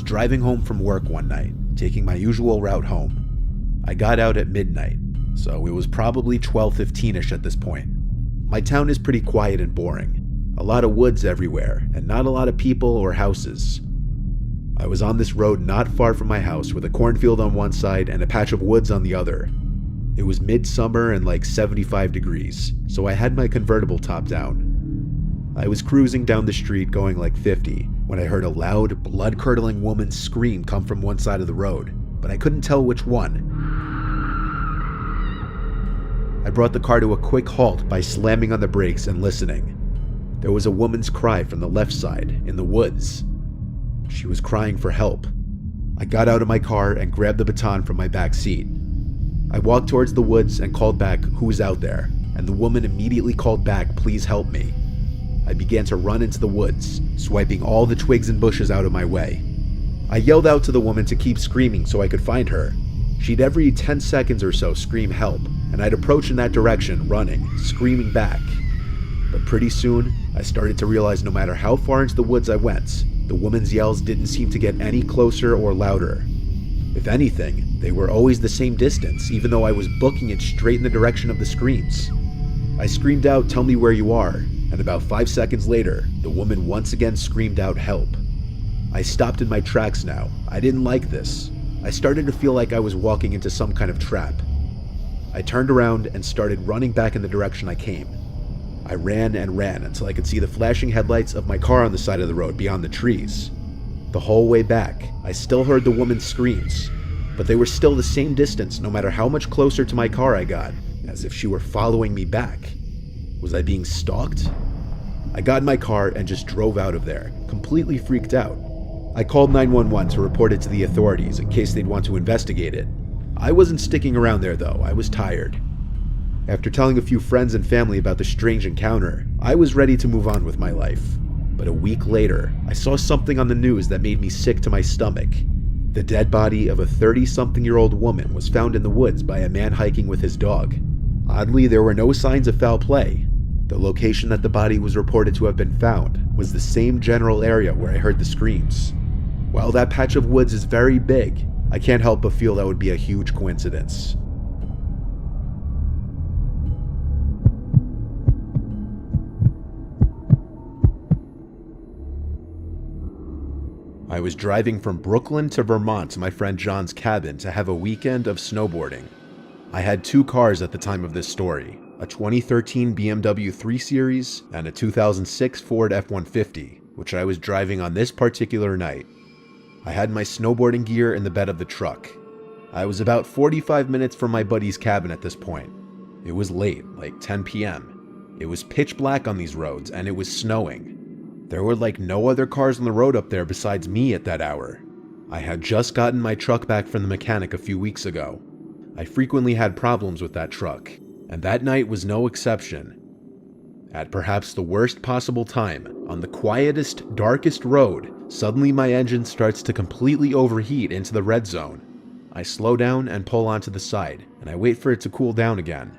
was driving home from work one night, taking my usual route home. I got out at midnight, so it was probably 12:15ish at this point. My town is pretty quiet and boring. A lot of woods everywhere, and not a lot of people or houses. I was on this road not far from my house with a cornfield on one side and a patch of woods on the other. It was midsummer and like 75 degrees, so I had my convertible top down. I was cruising down the street going like 50 when I heard a loud, blood-curdling woman's scream come from one side of the road, but I couldn't tell which one. I brought the car to a quick halt by slamming on the brakes and listening. There was a woman's cry from the left side, in the woods. She was crying for help. I got out of my car and grabbed the baton from my back seat. I walked towards the woods and called back, "Who's out there?" and the woman immediately called back, "Please help me." I began to run into the woods, swiping all the twigs and bushes out of my way. I yelled out to the woman to keep screaming so I could find her. She'd every 10 seconds or so scream help, and I'd approach in that direction, running, screaming back. But pretty soon, I started to realize no matter how far into the woods I went, the woman's yells didn't seem to get any closer or louder. If anything, they were always the same distance, even though I was booking it straight in the direction of the screams. I screamed out, "Tell me where you are," and about 5 seconds later, the woman once again screamed out help. I stopped in my tracks now. I didn't like this. I started to feel like I was walking into some kind of trap. I turned around and started running back in the direction I came. I ran and ran until I could see the flashing headlights of my car on the side of the road beyond the trees. The whole way back, I still heard the woman's screams, but they were still the same distance no matter how much closer to my car I got, as if she were following me back. Was I being stalked? I got in my car and just drove out of there, completely freaked out. I called 911 to report it to the authorities in case they'd want to investigate it. I wasn't sticking around there though, I was tired. After telling a few friends and family about the strange encounter, I was ready to move on with my life. But a week later, I saw something on the news that made me sick to my stomach. The dead body of a 30-something-year-old woman was found in the woods by a man hiking with his dog. Oddly, there were no signs of foul play. The location that the body was reported to have been found was the same general area where I heard the screams. While that patch of woods is very big, I can't help but feel that would be a huge coincidence. I was driving from Brooklyn to Vermont to my friend John's cabin to have a weekend of snowboarding. I had 2 cars at the time of this story, a 2013 BMW 3 Series and a 2006 Ford F-150, which I was driving on this particular night. I had my snowboarding gear in the bed of the truck. I was about 45 minutes from my buddy's cabin at this point. It was late, like 10 p.m. It was pitch black on these roads and it was snowing. There were like no other cars on the road up there besides me at that hour. I had just gotten my truck back from the mechanic a few weeks ago. I frequently had problems with that truck, and that night was no exception. At perhaps the worst possible time, on the quietest, darkest road, suddenly my engine starts to completely overheat into the red zone. I slow down and pull onto the side, and I wait for it to cool down again.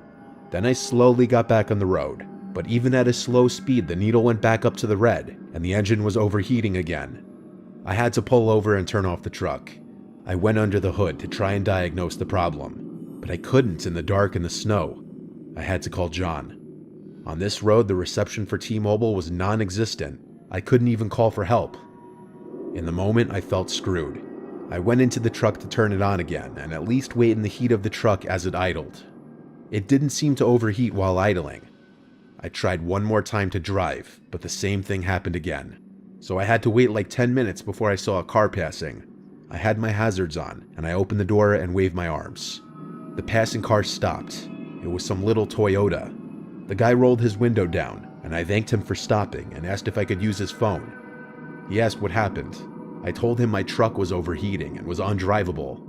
Then I slowly got back on the road. But even at a slow speed, the needle went back up to the red, and the engine was overheating again. I had to pull over and turn off the truck. I went under the hood to try and diagnose the problem, but I couldn't in the dark and the snow. I had to call John. On this road, the reception for T-Mobile was non-existent. I couldn't even call for help. In the moment, I felt screwed. I went into the truck to turn it on again, and at least wait in the heat of the truck as it idled. It didn't seem to overheat while idling. I tried one more time to drive, but the same thing happened again. So I had to wait like 10 minutes before I saw a car passing. I had my hazards on, and I opened the door and waved my arms. The passing car stopped. It was some little Toyota. The guy rolled his window down, and I thanked him for stopping and asked if I could use his phone. He asked what happened. I told him my truck was overheating and was undrivable.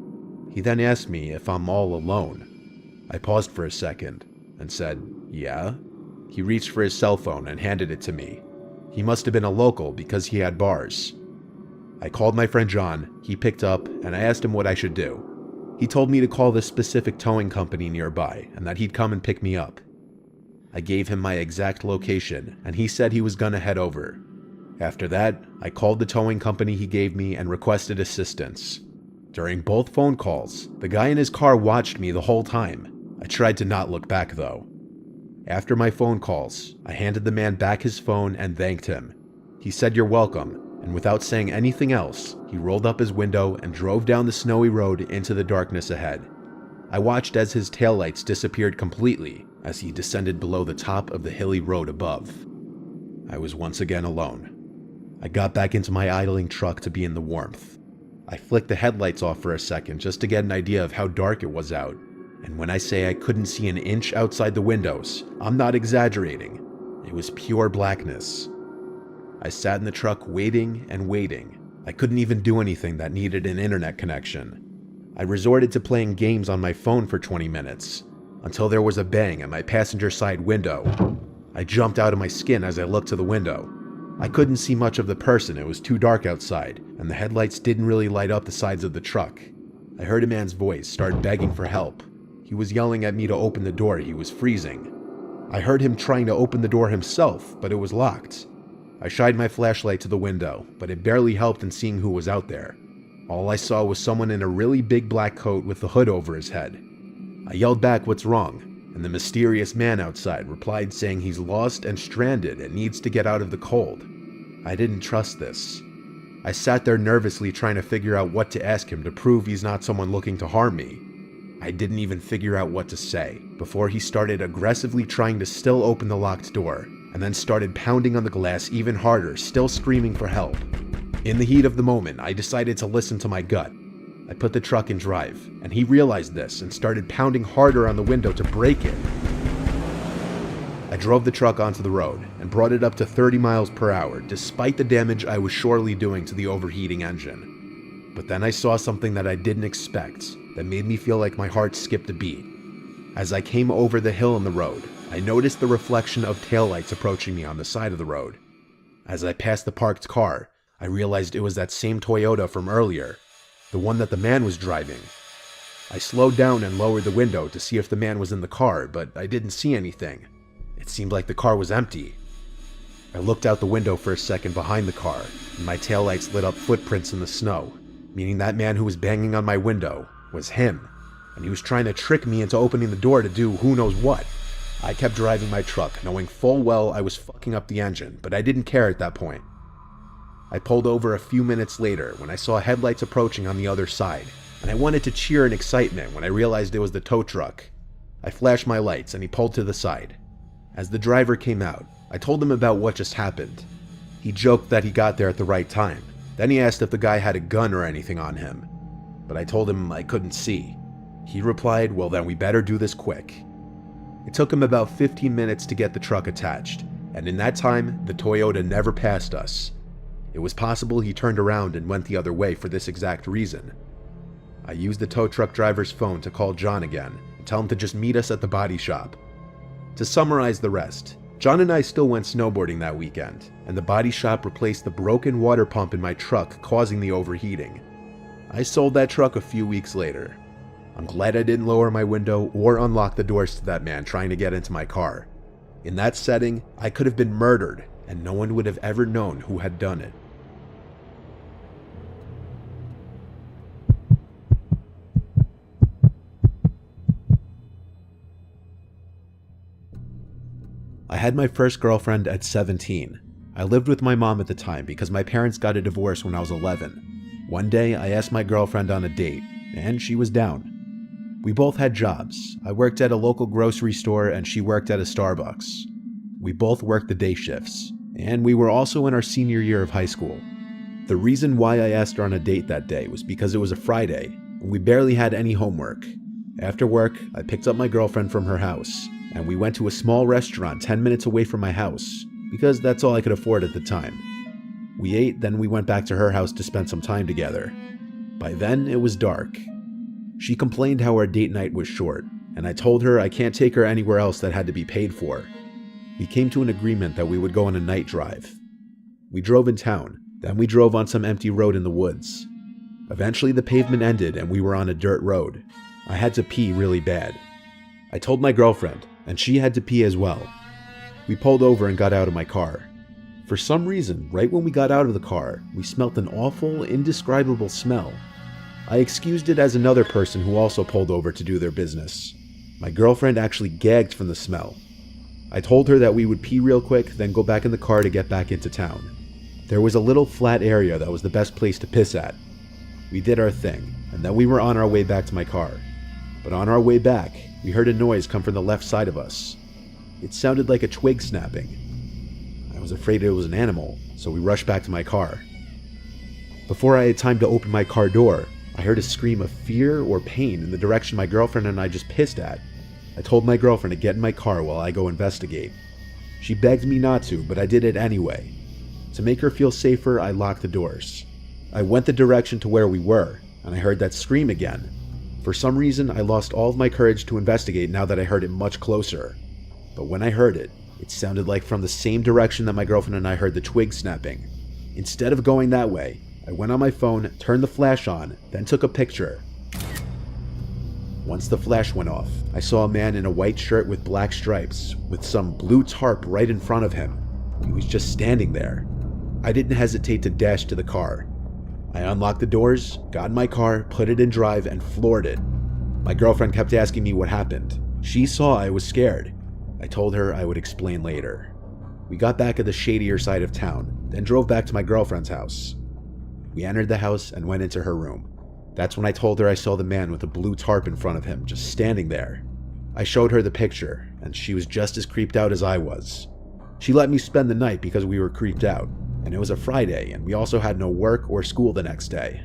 He then asked me if I'm all alone. I paused for a second and said, "Yeah?" He reached for his cell phone and handed it to me. He must have been a local because he had bars. I called my friend John, he picked up, and I asked him what I should do. He told me to call this specific towing company nearby and that he'd come and pick me up. I gave him my exact location and he said he was gonna head over. After that, I called the towing company he gave me and requested assistance. During both phone calls, the guy in his car watched me the whole time. I tried to not look back though. After my phone calls, I handed the man back his phone and thanked him. He said you're welcome, and without saying anything else, he rolled up his window and drove down the snowy road into the darkness ahead. I watched as his taillights disappeared completely as he descended below the top of the hilly road above. I was once again alone. I got back into my idling truck to be in the warmth. I flicked the headlights off for a second just to get an idea of how dark it was out. And when I say I couldn't see an inch outside the windows, I'm not exaggerating. It was pure blackness. I sat in the truck waiting and waiting. I couldn't even do anything that needed an internet connection. I resorted to playing games on my phone for 20 minutes, until there was a bang at my passenger side window. I jumped out of my skin as I looked to the window. I couldn't see much of the person, it was too dark outside, and the headlights didn't really light up the sides of the truck. I heard a man's voice start begging for help. He was yelling at me to open the door, he was freezing. I heard him trying to open the door himself, but it was locked. I shined my flashlight to the window, but it barely helped in seeing who was out there. All I saw was someone in a really big black coat with the hood over his head. I yelled back, "What's wrong?" And the mysterious man outside replied saying he's lost and stranded and needs to get out of the cold. I didn't trust this. I sat there nervously trying to figure out what to ask him to prove he's not someone looking to harm me. I didn't even figure out what to say before he started aggressively trying to still open the locked door, and then started pounding on the glass even harder, still screaming for help. In the heat of the moment, I decided to listen to my gut. I put the truck in drive, and he realized this and started pounding harder on the window to break it. I drove the truck onto the road and brought it up to 30 miles per hour, despite the damage I was surely doing to the overheating engine. But then I saw something that I didn't expect that made me feel like my heart skipped a beat. As I came over the hill in the road, I noticed the reflection of taillights approaching me on the side of the road. As I passed the parked car, I realized it was that same Toyota from earlier, the one that the man was driving. I slowed down and lowered the window to see if the man was in the car, but I didn't see anything. It seemed like the car was empty. I looked out the window for a second behind the car, and my taillights lit up footprints in the snow, meaning that man who was banging on my window was him, and he was trying to trick me into opening the door to do who knows what. I kept driving my truck, knowing full well I was fucking up the engine, but I didn't care at that point. I pulled over a few minutes later when I saw headlights approaching on the other side, and I wanted to cheer in excitement when I realized it was the tow truck. I flashed my lights and he pulled to the side. As the driver came out, I told him about what just happened. He joked that he got there at the right time. Then he asked if the guy had a gun or anything on him, but I told him I couldn't see. He replied, "Well, then we better do this quick." It took him about 15 minutes to get the truck attached, and in that time, the Toyota never passed us. It was possible he turned around and went the other way for this exact reason. I used the tow truck driver's phone to call John again and tell him to just meet us at the body shop. To summarize the rest, John and I still went snowboarding that weekend, and the body shop replaced the broken water pump in my truck, causing the overheating. I sold that truck a few weeks later. I'm glad I didn't lower my window or unlock the doors to that man trying to get into my car. In that setting, I could have been murdered, and no one would have ever known who had done it. I had my first girlfriend at 17. I lived with my mom at the time because my parents got a divorce when I was 11. One day, I asked my girlfriend on a date, and she was down. We both had jobs. I worked at a local grocery store and she worked at a Starbucks. We both worked the day shifts, and we were also in our senior year of high school. The reason why I asked her on a date that day was because it was a Friday, and we barely had any homework. After work, I picked up my girlfriend from her house, and we went to a small restaurant 10 minutes away from my house, because that's all I could afford at the time. We ate, then we went back to her house to spend some time together. By then, it was dark. She complained how our date night was short, and I told her I can't take her anywhere else that had to be paid for. We came to an agreement that we would go on a night drive. We drove in town, then we drove on some empty road in the woods. Eventually the pavement ended and we were on a dirt road. I had to pee really bad. I told my girlfriend, and she had to pee as well. We pulled over and got out of my car. For some reason, right when we got out of the car, we smelt an awful, indescribable smell. I excused it as another person who also pulled over to do their business. My girlfriend actually gagged from the smell. I told her that we would pee real quick, then go back in the car to get back into town. There was a little flat area that was the best place to piss at. We did our thing, and then we were on our way back to my car. But on our way back, we heard a noise come from the left side of us. It sounded like a twig snapping. I was afraid it was an animal, so we rushed back to my car. Before I had time to open my car door, I heard a scream of fear or pain in the direction my girlfriend and I just pissed at. I told my girlfriend to get in my car while I go investigate. She begged me not to, but I did it anyway. To make her feel safer, I locked the doors. I went the direction to where we were, and I heard that scream again. For some reason, I lost all of my courage to investigate now that I heard it much closer. But when I heard it, it sounded like from the same direction that my girlfriend and I heard the twig snapping. Instead of going that way, I went on my phone, turned the flash on, then took a picture. Once the flash went off, I saw a man in a white shirt with black stripes, with some blue tarp right in front of him. He was just standing there. I didn't hesitate to dash to the car. I unlocked the doors, got in my car, put it in drive, and floored it. My girlfriend kept asking me what happened. She saw I was scared. I told her I would explain later. We got back at the shadier side of town, then drove back to my girlfriend's house. We entered the house and went into her room. That's when I told her I saw the man with a blue tarp in front of him, just standing there. I showed her the picture, and she was just as creeped out as I was. She let me spend the night because we were creeped out, and it was a Friday, and we also had no work or school the next day.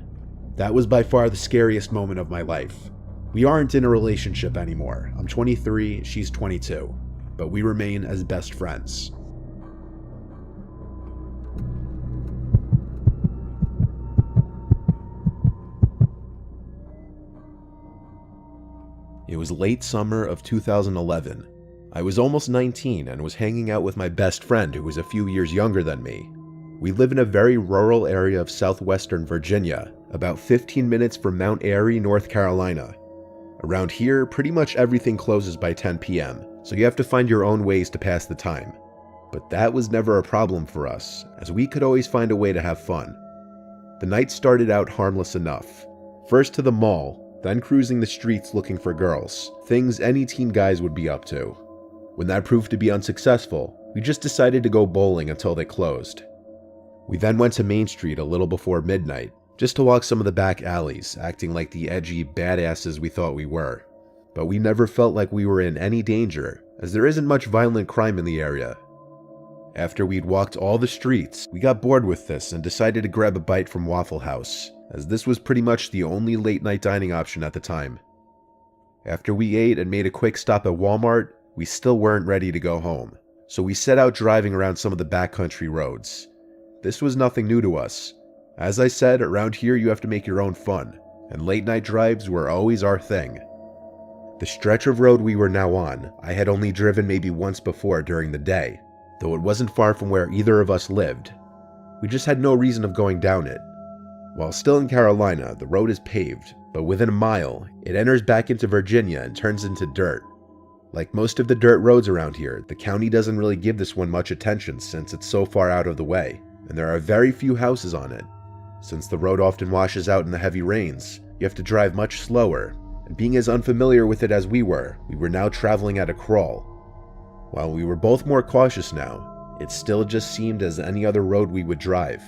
That was by far the scariest moment of my life. We aren't in a relationship anymore. I'm 23, she's 22, but we remain as best friends. It was late summer of 2011. I was almost 19 and was hanging out with my best friend who was a few years younger than me. We live in a very rural area of southwestern Virginia, about 15 minutes from Mount Airy, North Carolina. Around here, pretty much everything closes by 10 p.m., so you have to find your own ways to pass the time. But that was never a problem for us, as we could always find a way to have fun. The night started out harmless enough. First to the mall, then cruising the streets looking for girls, things any teen guys would be up to. When that proved to be unsuccessful, we just decided to go bowling until they closed. We then went to Main Street a little before midnight, just to walk some of the back alleys, acting like the edgy badasses we thought we were. But we never felt like we were in any danger, as there isn't much violent crime in the area. After we'd walked all the streets, we got bored with this and decided to grab a bite from Waffle House, as this was pretty much the only late-night dining option at the time. After we ate and made a quick stop at Walmart, we still weren't ready to go home, so we set out driving around some of the backcountry roads. This was nothing new to us. As I said, around here you have to make your own fun, and late-night drives were always our thing. The stretch of road we were now on, I had only driven maybe once before during the day, though it wasn't far from where either of us lived. We just had no reason of going down it. While still in Carolina, the road is paved, but within a mile, it enters back into Virginia and turns into dirt. Like most of the dirt roads around here, the county doesn't really give this one much attention since it's so far out of the way, and there are very few houses on it. Since the road often washes out in the heavy rains, you have to drive much slower, and being as unfamiliar with it as we were now traveling at a crawl. While we were both more cautious now, it still just seemed as any other road we would drive.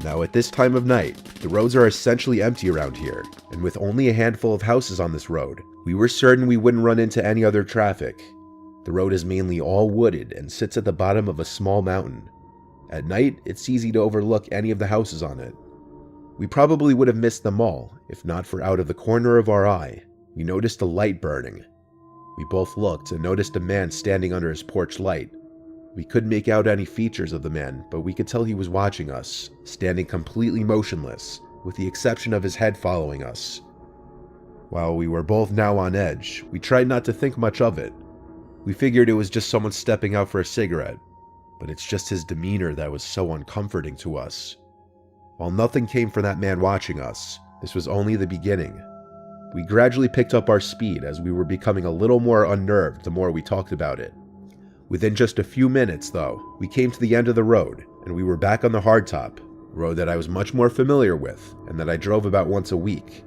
Now at this time of night, the roads are essentially empty around here, and with only a handful of houses on this road, we were certain we wouldn't run into any other traffic. The road is mainly all wooded and sits at the bottom of a small mountain. At night, it's easy to overlook any of the houses on it. We probably would have missed them all, if not for out of the corner of our eye, we noticed a light burning. We both looked and noticed a man standing under his porch light. We couldn't make out any features of the man, but we could tell he was watching us, standing completely motionless, with the exception of his head following us. While we were both now on edge, we tried not to think much of it. We figured it was just someone stepping out for a cigarette, but it's just his demeanor that was so uncomforting to us. While nothing came from that man watching us, this was only the beginning. We gradually picked up our speed as we were becoming a little more unnerved the more we talked about it. Within just a few minutes, though, we came to the end of the road, and we were back on the hardtop, a road that I was much more familiar with and that I drove about once a week.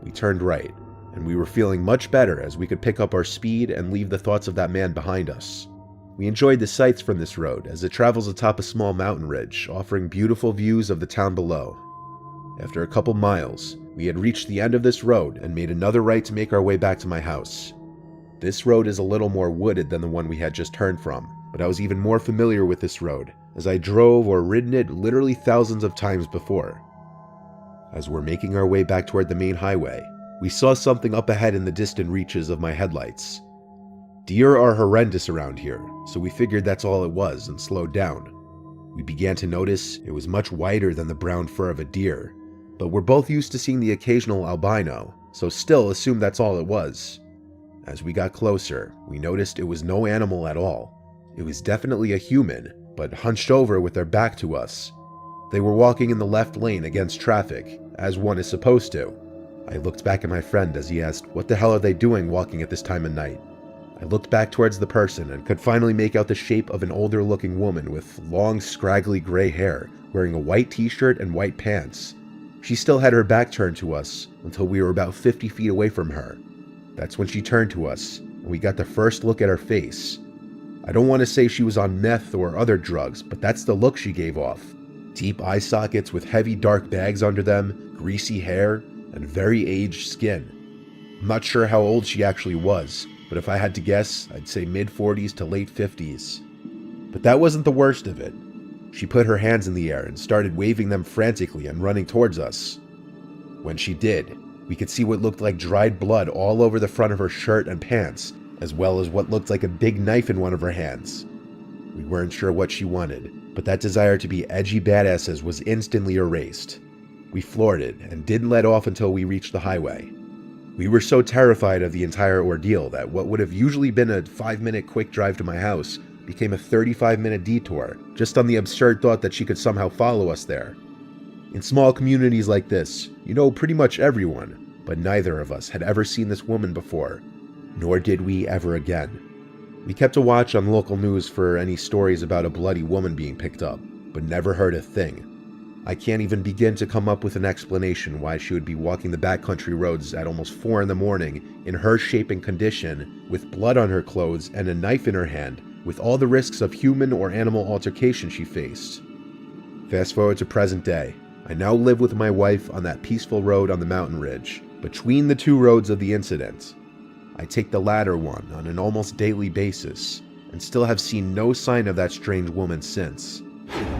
We turned right, and we were feeling much better as we could pick up our speed and leave the thoughts of that man behind us. We enjoyed the sights from this road as it travels atop a small mountain ridge, offering beautiful views of the town below. After a couple miles, we had reached the end of this road and made another right to make our way back to my house. This road is a little more wooded than the one we had just turned from, but I was even more familiar with this road, as I drove or ridden it literally thousands of times before. As we're making our way back toward the main highway, we saw something up ahead in the distant reaches of my headlights. Deer are horrendous around here, so we figured that's all it was and slowed down. We began to notice it was much wider than the brown fur of a deer, but we're both used to seeing the occasional albino, so still assumed that's all it was. As we got closer, we noticed it was no animal at all. It was definitely a human, but hunched over with their back to us. They were walking in the left lane against traffic, as one is supposed to. I looked back at my friend as he asked, "What the hell are they doing walking at this time of night?" I looked back towards the person and could finally make out the shape of an older looking woman with long, scraggly gray hair, wearing a white t-shirt and white pants. She still had her back turned to us until we were about 50 feet away from her. That's when she turned to us, and we got the first look at her face. I don't want to say she was on meth or other drugs, but that's the look she gave off. Deep eye sockets with heavy dark bags under them, greasy hair, and very aged skin. I'm not sure how old she actually was, but if I had to guess, I'd say mid-40s to late 50s. But that wasn't the worst of it. She put her hands in the air and started waving them frantically and running towards us. When she did, we could see what looked like dried blood all over the front of her shirt and pants, as well as what looked like a big knife in one of her hands. We weren't sure what she wanted, but that desire to be edgy badasses was instantly erased. We floored it and didn't let off until we reached the highway. We were so terrified of the entire ordeal that what would have usually been a 5-minute quick drive to my house became a 35-minute detour, just on the absurd thought that she could somehow follow us there. In small communities like this, you know pretty much everyone, but neither of us had ever seen this woman before, nor did we ever again. We kept a watch on local news for any stories about a bloody woman being picked up, but never heard a thing. I can't even begin to come up with an explanation why she would be walking the backcountry roads at almost 4 in the morning in her shape and condition, with blood on her clothes and a knife in her hand, with all the risks of human or animal altercation she faced. Fast forward to present day. I now live with my wife on that peaceful road on the mountain ridge, between the two roads of the incident. I take the latter one on an almost daily basis, and still have seen no sign of that strange woman since.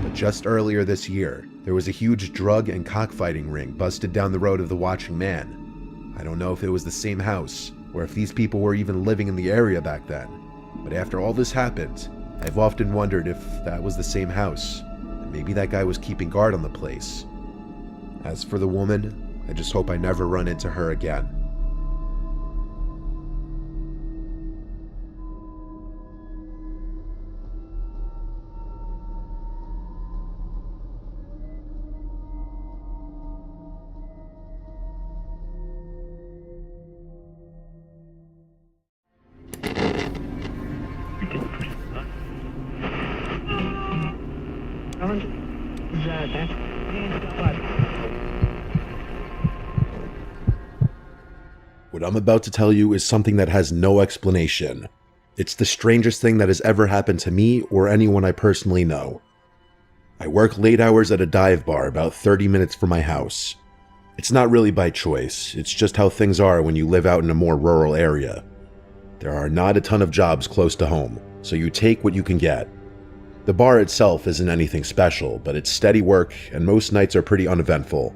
But just earlier this year, there was a huge drug and cockfighting ring busted down the road of the watching man. I don't know if it was the same house, or if these people were even living in the area back then, but after all this happened, I've often wondered if that was the same house, and maybe that guy was keeping guard on the place. As for the woman, I just hope I never run into her again. What I'm about to tell you is something that has no explanation. It's the strangest thing that has ever happened to me or anyone I personally know. I work late hours at a dive bar about 30 minutes from my house. It's not really by choice, it's just how things are when you live out in a more rural area. There are not a ton of jobs close to home, so you take what you can get. The bar itself isn't anything special, but it's steady work and most nights are pretty uneventful.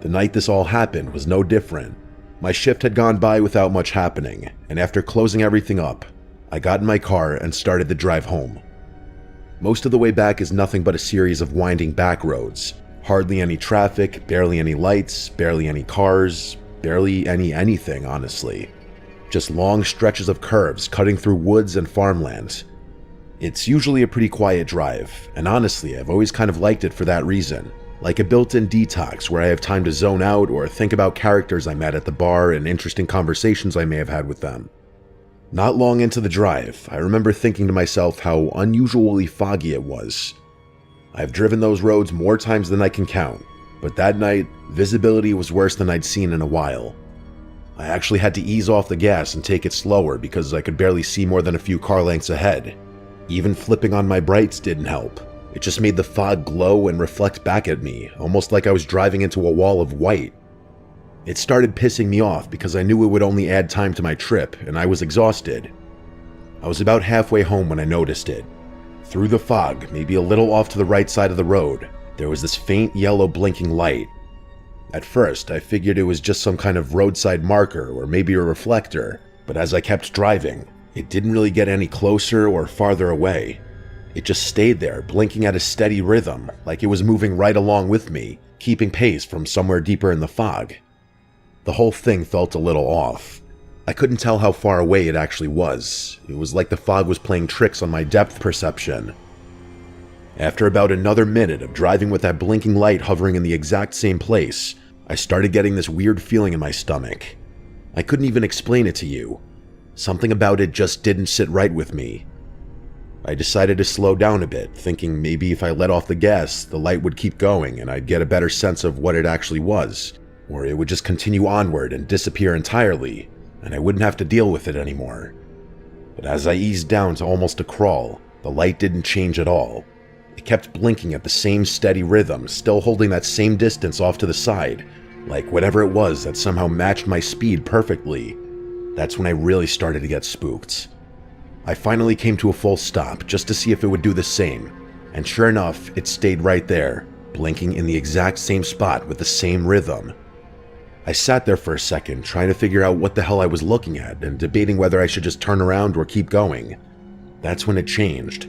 The night this all happened was no different. My shift had gone by without much happening, and after closing everything up, I got in my car and started the drive home. Most of the way back is nothing but a series of winding back roads. Hardly any traffic, barely any lights, barely any cars, barely anything, honestly. Just long stretches of curves cutting through woods and farmland. It's usually a pretty quiet drive, and honestly, I've always kind of liked it for that reason. Like a built-in detox where I have time to zone out or think about characters I met at the bar and interesting conversations I may have had with them. Not long into the drive, I remember thinking to myself how unusually foggy it was. I've driven those roads more times than I can count, but that night, visibility was worse than I'd seen in a while. I actually had to ease off the gas and take it slower because I could barely see more than a few car lengths ahead. Even flipping on my brights didn't help. It just made the fog glow and reflect back at me, almost like I was driving into a wall of white. It started pissing me off because I knew it would only add time to my trip, and I was exhausted. I was about halfway home when I noticed it. Through the fog, maybe a little off to the right side of the road, there was this faint yellow blinking light. At first, I figured it was just some kind of roadside marker or maybe a reflector, but as I kept driving, it didn't really get any closer or farther away. It just stayed there, blinking at a steady rhythm, like it was moving right along with me, keeping pace from somewhere deeper in the fog. The whole thing felt a little off. I couldn't tell how far away it actually was. It was like the fog was playing tricks on my depth perception. After about another minute of driving with that blinking light hovering in the exact same place, I started getting this weird feeling in my stomach. I couldn't even explain it to you. Something about it just didn't sit right with me. I decided to slow down a bit, thinking maybe if I let off the gas, the light would keep going and I'd get a better sense of what it actually was, or it would just continue onward and disappear entirely, and I wouldn't have to deal with it anymore. But as I eased down to almost a crawl, the light didn't change at all. It kept blinking at the same steady rhythm, still holding that same distance off to the side, like whatever it was that somehow matched my speed perfectly. That's when I really started to get spooked. I finally came to a full stop just to see if it would do the same, and sure enough, it stayed right there, blinking in the exact same spot with the same rhythm. I sat there for a second, trying to figure out what the hell I was looking at and debating whether I should just turn around or keep going. That's when it changed.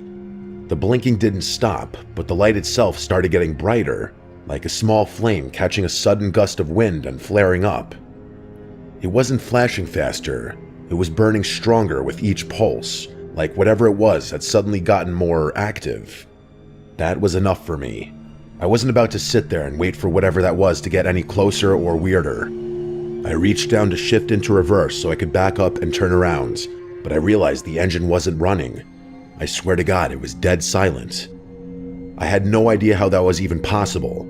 The blinking didn't stop, but the light itself started getting brighter, like a small flame catching a sudden gust of wind and flaring up. It wasn't flashing faster. It was burning stronger with each pulse, like whatever it was had suddenly gotten more active. That was enough for me. I wasn't about to sit there and wait for whatever that was to get any closer or weirder. I reached down to shift into reverse so I could back up and turn around, but I realized the engine wasn't running. I swear to God, it was dead silent. I had no idea how that was even possible.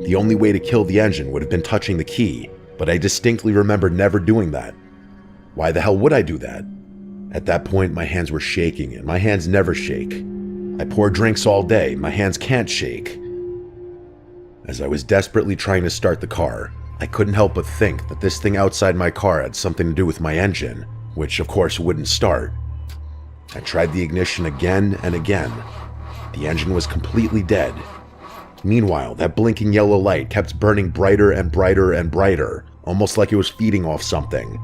The only way to kill the engine would have been touching the key, but I distinctly remember never doing that. Why the hell would I do that? At that point, my hands were shaking, and my hands never shake. I pour drinks all day, my hands can't shake. As I was desperately trying to start the car, I couldn't help but think that this thing outside my car had something to do with my engine, which of course wouldn't start. I tried the ignition again and again. The engine was completely dead. Meanwhile, that blinking yellow light kept burning brighter and brighter and brighter, almost like it was feeding off something.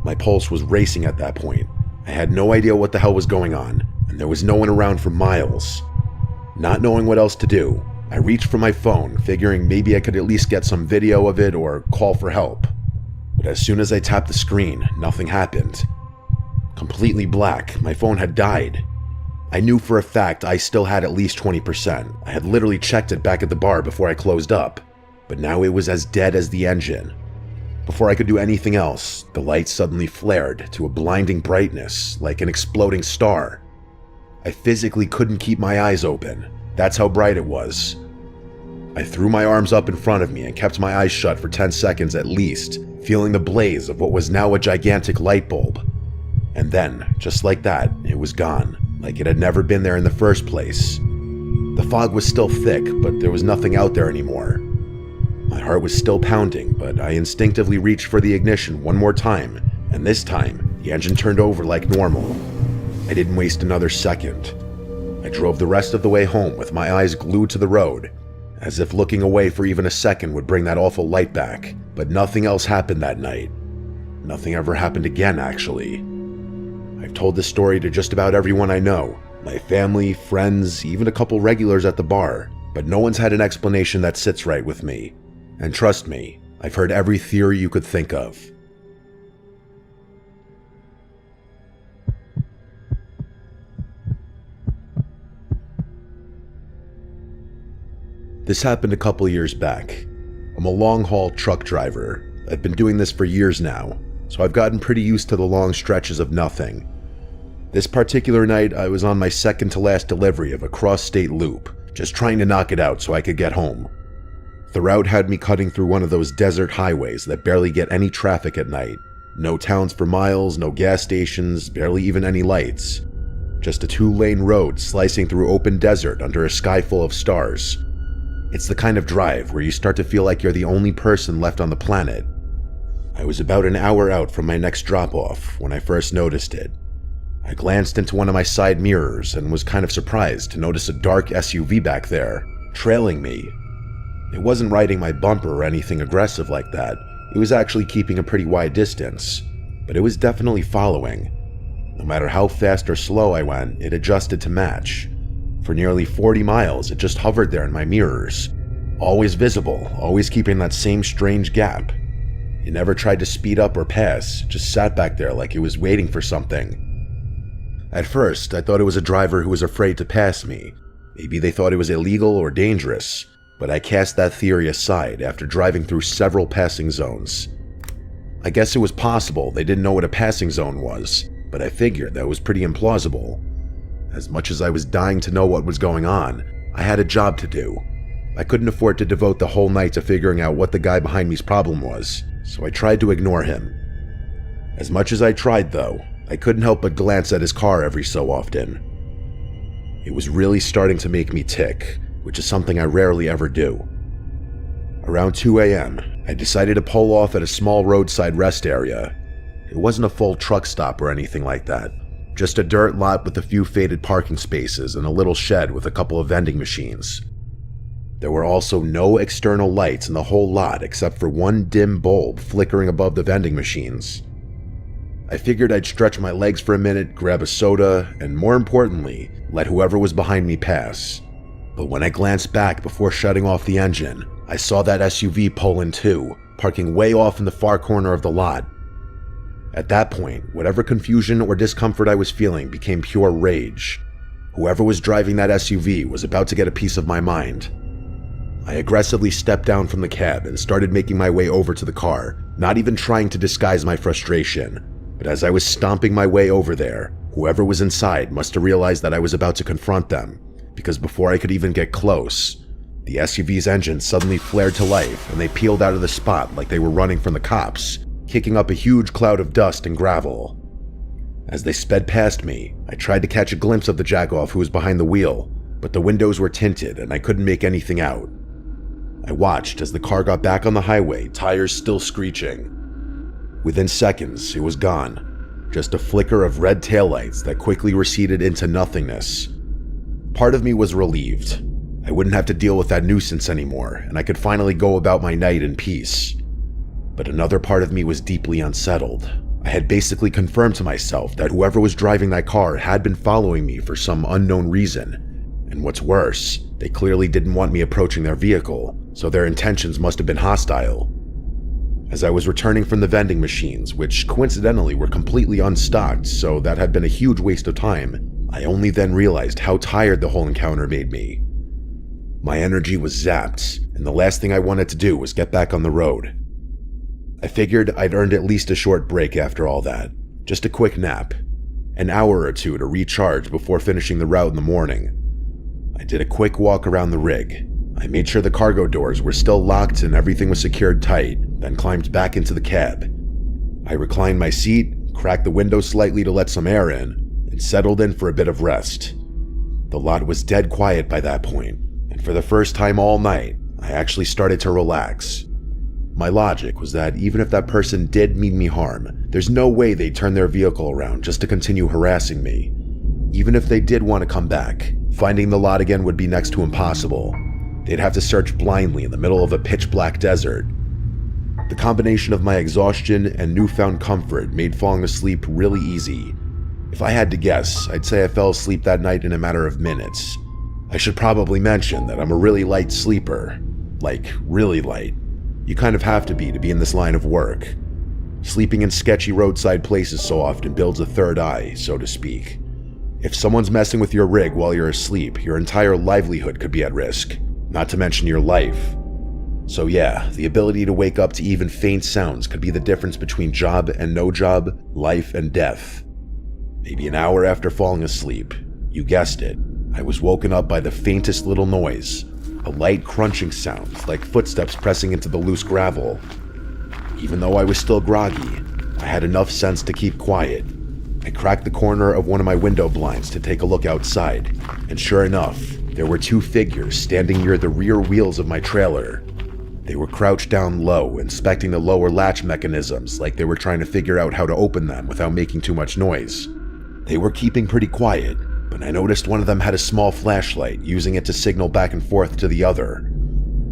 My pulse was racing at that point. I had no idea what the hell was going on, and there was no one around for miles. Not knowing what else to do, I reached for my phone, figuring maybe I could at least get some video of it or call for help. But as soon as I tapped the screen, nothing happened. Completely black, my phone had died. I knew for a fact I still had at least 20%. I had literally checked it back at the bar before I closed up, but now it was as dead as the engine. Before I could do anything else, the light suddenly flared to a blinding brightness, like an exploding star. I physically couldn't keep my eyes open. That's how bright it was. I threw my arms up in front of me and kept my eyes shut for 10 seconds at least, feeling the blaze of what was now a gigantic light bulb. And then, just like that, it was gone, like it had never been there in the first place. The fog was still thick, but there was nothing out there anymore. My heart was still pounding, but I instinctively reached for the ignition one more time, and this time, the engine turned over like normal. I didn't waste another second. I drove the rest of the way home with my eyes glued to the road, as if looking away for even a second would bring that awful light back, but nothing else happened that night. Nothing ever happened again, actually. I've told this story to just about everyone I know, my family, friends, even a couple regulars at the bar, but no one's had an explanation that sits right with me. And trust me, I've heard every theory you could think of. This happened a couple years back. I'm a long-haul truck driver. I've been doing this for years now, so I've gotten pretty used to the long stretches of nothing. This particular night, I was on my second-to-last delivery of a cross-state loop, just trying to knock it out so I could get home. The route had me cutting through one of those desert highways that barely get any traffic at night. No towns for miles, no gas stations, barely even any lights. Just a 2-lane road slicing through open desert under a sky full of stars. It's the kind of drive where you start to feel like you're the only person left on the planet. I was about an hour out from my next drop-off when I first noticed it. I glanced into one of my side mirrors and was kind of surprised to notice a dark SUV back there, trailing me. It wasn't riding my bumper or anything aggressive like that. It was actually keeping a pretty wide distance, but it was definitely following. No matter how fast or slow I went, it adjusted to match. For nearly 40 miles, it just hovered there in my mirrors. Always visible, always keeping that same strange gap. It never tried to speed up or pass, just sat back there like it was waiting for something. At first, I thought it was a driver who was afraid to pass me. Maybe they thought it was illegal or dangerous, but I cast that theory aside after driving through several passing zones. I guess it was possible they didn't know what a passing zone was, but I figured that was pretty implausible. As much as I was dying to know what was going on, I had a job to do. I couldn't afford to devote the whole night to figuring out what the guy behind me's problem was, so I tried to ignore him. As much as I tried, though, I couldn't help but glance at his car every so often. It was really starting to make me tick, which is something I rarely ever do. Around 2 a.m., I decided to pull off at a small roadside rest area. It wasn't a full truck stop or anything like that, just a dirt lot with a few faded parking spaces and a little shed with a couple of vending machines. There were also no external lights in the whole lot except for one dim bulb flickering above the vending machines. I figured I'd stretch my legs for a minute, grab a soda, and more importantly, let whoever was behind me pass. But when I glanced back before shutting off the engine, I saw that SUV pull in too, parking way off in the far corner of the lot. At that point, whatever confusion or discomfort I was feeling became pure rage. Whoever was driving that SUV was about to get a piece of my mind. I aggressively stepped down from the cab and started making my way over to the car, not even trying to disguise my frustration. But as I was stomping my way over there, whoever was inside must have realized that I was about to confront them, because before I could even get close, the SUV's engine suddenly flared to life and they peeled out of the spot like they were running from the cops, kicking up a huge cloud of dust and gravel. As they sped past me, I tried to catch a glimpse of the jagoff who was behind the wheel, but the windows were tinted and I couldn't make anything out. I watched as the car got back on the highway, tires still screeching. Within seconds, it was gone. Just a flicker of red taillights that quickly receded into nothingness. Part of me was relieved. I wouldn't have to deal with that nuisance anymore, and I could finally go about my night in peace. But another part of me was deeply unsettled. I had basically confirmed to myself that whoever was driving that car had been following me for some unknown reason. And what's worse, they clearly didn't want me approaching their vehicle, so their intentions must have been hostile. As I was returning from the vending machines, which coincidentally were completely unstocked, so that had been a huge waste of time, I only then realized how tired the whole encounter made me. My energy was zapped, and the last thing I wanted to do was get back on the road. I figured I'd earned at least a short break after all that, just a quick nap, an hour or two to recharge before finishing the route in the morning. I did a quick walk around the rig. I made sure the cargo doors were still locked and everything was secured tight, then climbed back into the cab. I reclined my seat, cracked the window slightly to let some air in, and settled in for a bit of rest. The lot was dead quiet by that point, and for the first time all night, I actually started to relax. My logic was that even if that person did mean me harm, there's no way they'd turn their vehicle around just to continue harassing me. Even if they did want to come back, finding the lot again would be next to impossible. They'd have to search blindly in the middle of a pitch-black desert. The combination of my exhaustion and newfound comfort made falling asleep really easy. If I had to guess, I'd say I fell asleep that night in a matter of minutes. I should probably mention that I'm a really light sleeper. Like, really light. You kind of have to be in this line of work. Sleeping in sketchy roadside places so often builds a third eye, so to speak. If someone's messing with your rig while you're asleep, your entire livelihood could be at risk, not to mention your life. So yeah, the ability to wake up to even faint sounds could be the difference between job and no job, life and death. Maybe an hour after falling asleep, you guessed it, I was woken up by the faintest little noise, a light crunching sound like footsteps pressing into the loose gravel. Even though I was still groggy, I had enough sense to keep quiet. I cracked the corner of one of my window blinds to take a look outside, and sure enough, there were two figures standing near the rear wheels of my trailer. They were crouched down low, inspecting the lower latch mechanisms like they were trying to figure out how to open them without making too much noise. They were keeping pretty quiet, but I noticed one of them had a small flashlight, using it to signal back and forth to the other.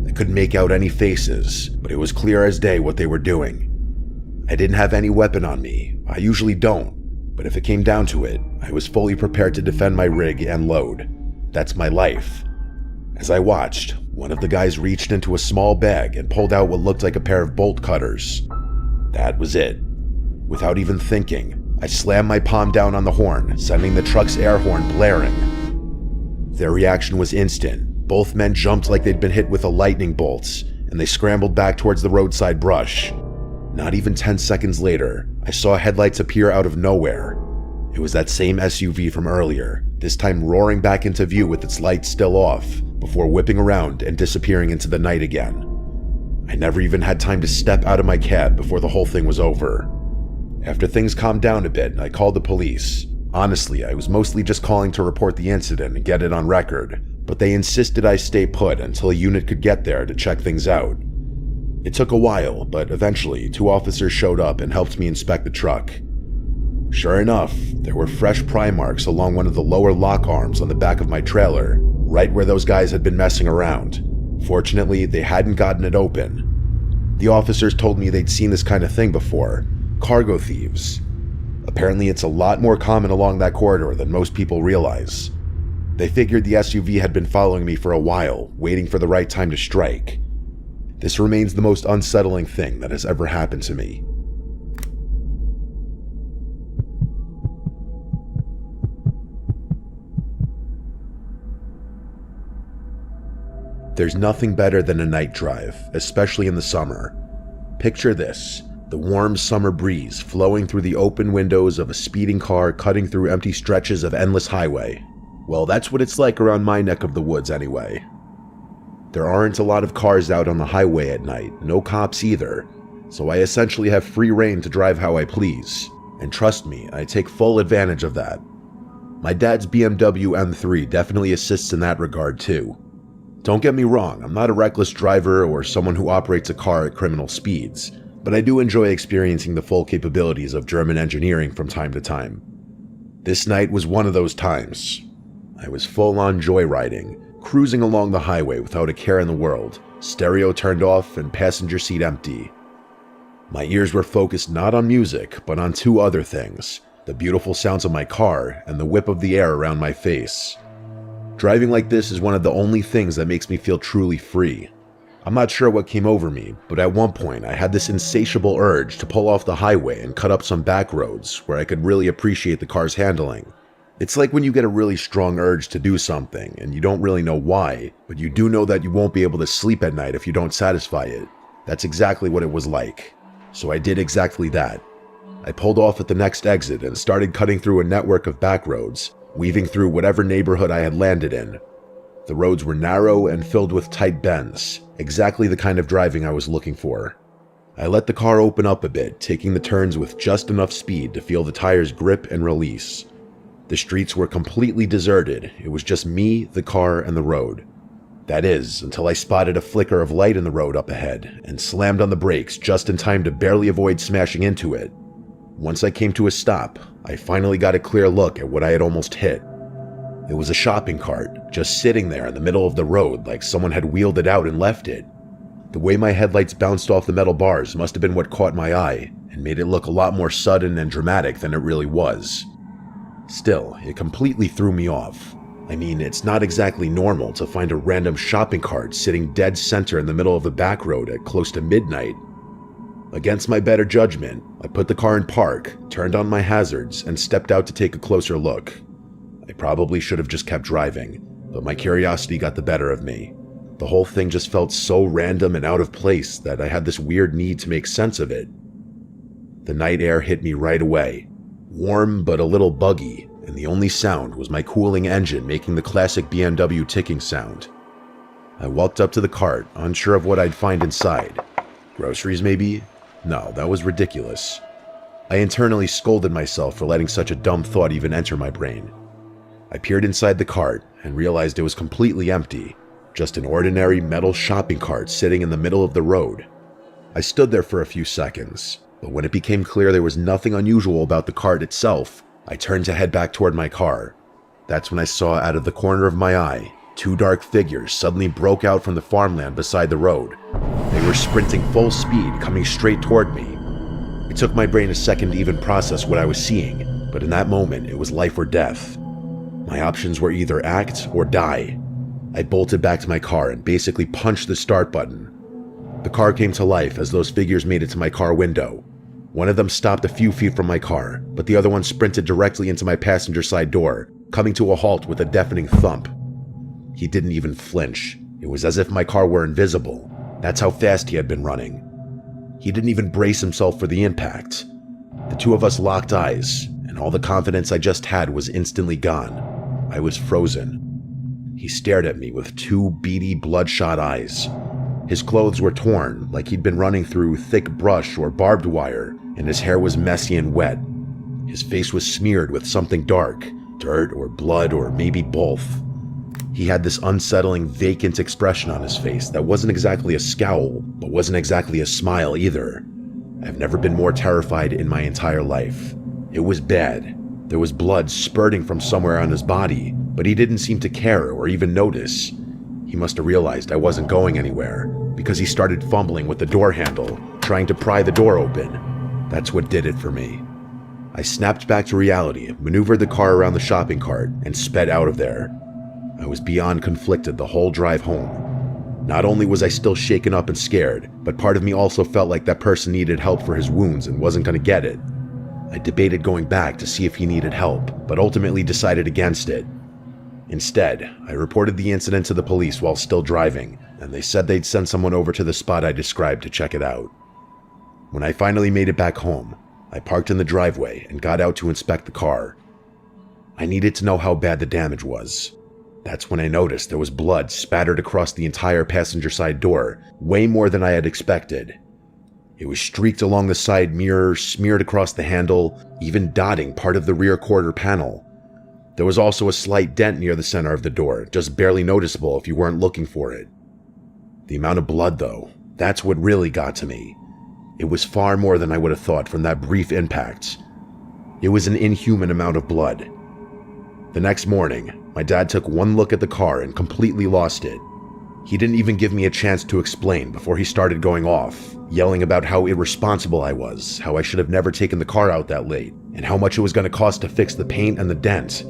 I couldn't make out any faces, but it was clear as day what they were doing. I didn't have any weapon on me. I usually don't, but if it came down to it, I was fully prepared to defend my rig and load. That's my life. As I watched, one of the guys reached into a small bag and pulled out what looked like a pair of bolt cutters. That was it. Without even thinking, I slammed my palm down on the horn, sending the truck's air horn blaring. Their reaction was instant. Both men jumped like they'd been hit with a lightning bolt, and they scrambled back towards the roadside brush. Not even 10 seconds later, I saw headlights appear out of nowhere. It was that same SUV from earlier, this time roaring back into view with its lights still off, before whipping around and disappearing into the night again. I never even had time to step out of my cab before the whole thing was over. After things calmed down a bit, I called the police. Honestly, I was mostly just calling to report the incident and get it on record, but they insisted I stay put until a unit could get there to check things out. It took a while, but eventually 2 officers showed up and helped me inspect the truck. Sure enough, there were fresh pry marks along one of the lower lock arms on the back of my trailer, right where those guys had been messing around. Fortunately, they hadn't gotten it open. The officers told me they'd seen this kind of thing before. Cargo thieves. Apparently it's a lot more common along that corridor than most people realize. They figured the SUV had been following me for a while, waiting for the right time to strike. This remains the most unsettling thing that has ever happened to me. There's nothing better than a night drive, especially in the summer. Picture this. The warm summer breeze flowing through the open windows of a speeding car cutting through empty stretches of endless highway. Well, that's what it's like around my neck of the woods anyway. There aren't a lot of cars out on the highway at night, no cops either, so I essentially have free rein to drive how I please. And trust me, I take full advantage of that. My dad's BMW M3 definitely assists in that regard too. Don't get me wrong, I'm not a reckless driver or someone who operates a car at criminal speeds, but I do enjoy experiencing the full capabilities of German engineering from time to time. This night was one of those times. I was full-on joyriding, cruising along the highway without a care in the world, stereo turned off and passenger seat empty. My ears were focused not on music, but on 2 other things, the beautiful sounds of my car and the whip of the air around my face. Driving like this is one of the only things that makes me feel truly free. I'm not sure what came over me, but at one point I had this insatiable urge to pull off the highway and cut up some back roads where I could really appreciate the car's handling. It's like when you get a really strong urge to do something and you don't really know why, but you do know that you won't be able to sleep at night if you don't satisfy it. That's exactly what it was like. So I did exactly that. I pulled off at the next exit and started cutting through a network of back roads, weaving through whatever neighborhood I had landed in. The roads were narrow and filled with tight bends, exactly the kind of driving I was looking for. I let the car open up a bit, taking the turns with just enough speed to feel the tires grip and release. The streets were completely deserted. It was just me, the car, and the road. That is, until I spotted a flicker of light in the road up ahead and slammed on the brakes just in time to barely avoid smashing into it. Once I came to a stop, I finally got a clear look at what I had almost hit. It was a shopping cart, just sitting there in the middle of the road like someone had wheeled it out and left it. The way my headlights bounced off the metal bars must have been what caught my eye and made it look a lot more sudden and dramatic than it really was. Still, it completely threw me off. I mean, it's not exactly normal to find a random shopping cart sitting dead center in the middle of the back road at close to midnight. Against my better judgment, I put the car in park, turned on my hazards, and stepped out to take a closer look. I probably should have just kept driving, but my curiosity got the better of me. The whole thing just felt so random and out of place that I had this weird need to make sense of it. The night air hit me right away, warm but a little buggy, and the only sound was my cooling engine making the classic BMW ticking sound. I walked up to the cart, unsure of what I'd find inside. Groceries, maybe? No, that was ridiculous. I internally scolded myself for letting such a dumb thought even enter my brain. I peered inside the cart and realized it was completely empty, just an ordinary metal shopping cart sitting in the middle of the road. I stood there for a few seconds, but when it became clear there was nothing unusual about the cart itself, I turned to head back toward my car. That's when I saw out of the corner of my eye, two dark figures suddenly broke out from the farmland beside the road. They were sprinting full speed, coming straight toward me. It took my brain a second to even process what I was seeing, but in that moment, it was life or death. My options were either act or die. I bolted back to my car and basically punched the start button. The car came to life as those figures made it to my car window. One of them stopped a few feet from my car, but the other one sprinted directly into my passenger side door, coming to a halt with a deafening thump. He didn't even flinch. It was as if my car were invisible. That's how fast he had been running. He didn't even brace himself for the impact. The two of us locked eyes, and all the confidence I just had was instantly gone. I was frozen. He stared at me with two beady, bloodshot eyes. His clothes were torn, like he'd been running through thick brush or barbed wire, and his hair was messy and wet. His face was smeared with something dark, dirt or blood or maybe both. He had this unsettling, vacant expression on his face that wasn't exactly a scowl, but wasn't exactly a smile either. I've never been more terrified in my entire life. It was bad. There was blood spurting from somewhere on his body, but he didn't seem to care or even notice. He must have realized I wasn't going anywhere, because he started fumbling with the door handle, trying to pry the door open. That's what did it for me. I snapped back to reality, maneuvered the car around the shopping cart, and sped out of there. I was beyond conflicted the whole drive home. Not only was I still shaken up and scared, but part of me also felt like that person needed help for his wounds and wasn't going to get it. I debated going back to see if he needed help, but ultimately decided against it. Instead, I reported the incident to the police while still driving, and they said they'd send someone over to the spot I described to check it out. When I finally made it back home, I parked in the driveway and got out to inspect the car. I needed to know how bad the damage was. That's when I noticed there was blood spattered across the entire passenger side door, way more than I had expected. It was streaked along the side mirror, smeared across the handle, even dotting part of the rear quarter panel. There was also a slight dent near the center of the door, just barely noticeable if you weren't looking for it. The amount of blood, though, that's what really got to me. It was far more than I would have thought from that brief impact. It was an inhuman amount of blood. The next morning, my dad took one look at the car and completely lost it. He didn't even give me a chance to explain before he started going off, yelling about how irresponsible I was, how I should have never taken the car out that late, and how much it was going to cost to fix the paint and the dent.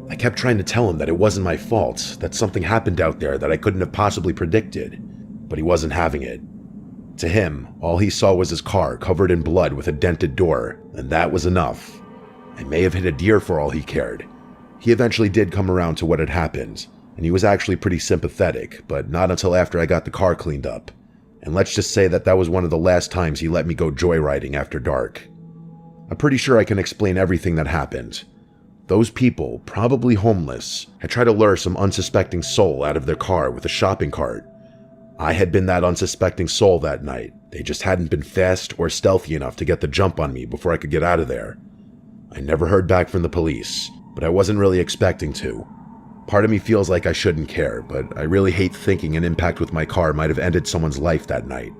I kept trying to tell him that it wasn't my fault, that something happened out there that I couldn't have possibly predicted, but he wasn't having it. To him, all he saw was his car covered in blood with a dented door, and that was enough. I may have hit a deer for all he cared. He eventually did come around to what had happened, and he was actually pretty sympathetic, but not until after I got the car cleaned up. And let's just say that was one of the last times he let me go joyriding after dark. I'm pretty sure I can explain everything that happened. Those people, probably homeless, had tried to lure some unsuspecting soul out of their car with a shopping cart. I had been that unsuspecting soul that night. They just hadn't been fast or stealthy enough to get the jump on me before I could get out of there. I never heard back from the police, but I wasn't really expecting to. Part of me feels like I shouldn't care, but I really hate thinking an impact with my car might have ended someone's life that night.